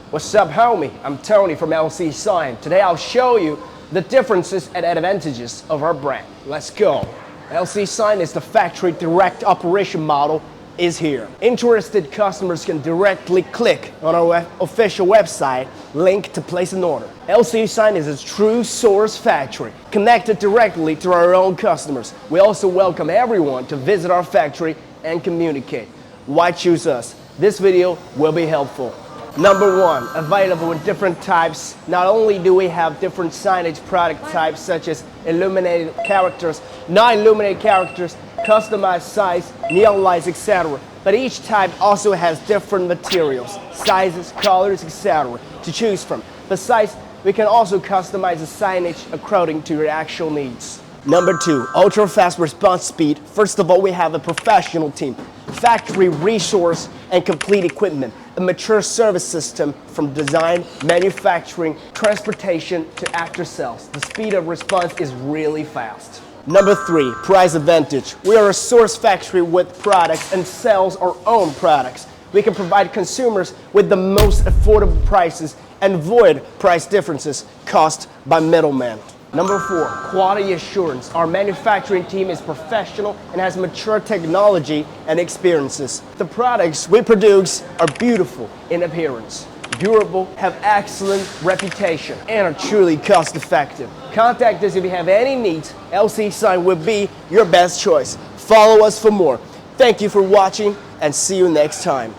What's up, homie? I'm Tony from LCSIGN. Today I'll show you the differences and advantages of our brand. Let's go. LCSIGN is the factory direct operation model is here. Interested customers can directly click on our official website link to place an order. LCSIGN is a true source factory connected directly to our own customers. We also welcome everyone to visit our factory and communicate. Why choose us? This video will be helpful. Number one, available in different types. Not only do we have different signage product types such as illuminated characters, non-illuminated characters, customized size, neon lights, etc. But each type also has different materials, sizes, colors, etc. to choose from. Besides, we can also customize the signage according to your actual needs. Number two, ultra-fast response speed. First of all, we have a professional team, factory resource, and complete equipment. A mature service system from design, manufacturing, transportation to after sales. The speed of response is really fast. Number three, price advantage. We are a source factory with products and sells our own products. We can provide consumers with the most affordable prices and avoid price differences caused by middlemen. Number four, quality assurance. Our manufacturing team is professional and has mature technology and experiences. The products we produce are beautiful in appearance, durable, have excellent reputation, and are truly cost-effective. Contact us if you have any needs. LCSIGN will be your best choice. Follow us for more. Thank you for watching and see you next time.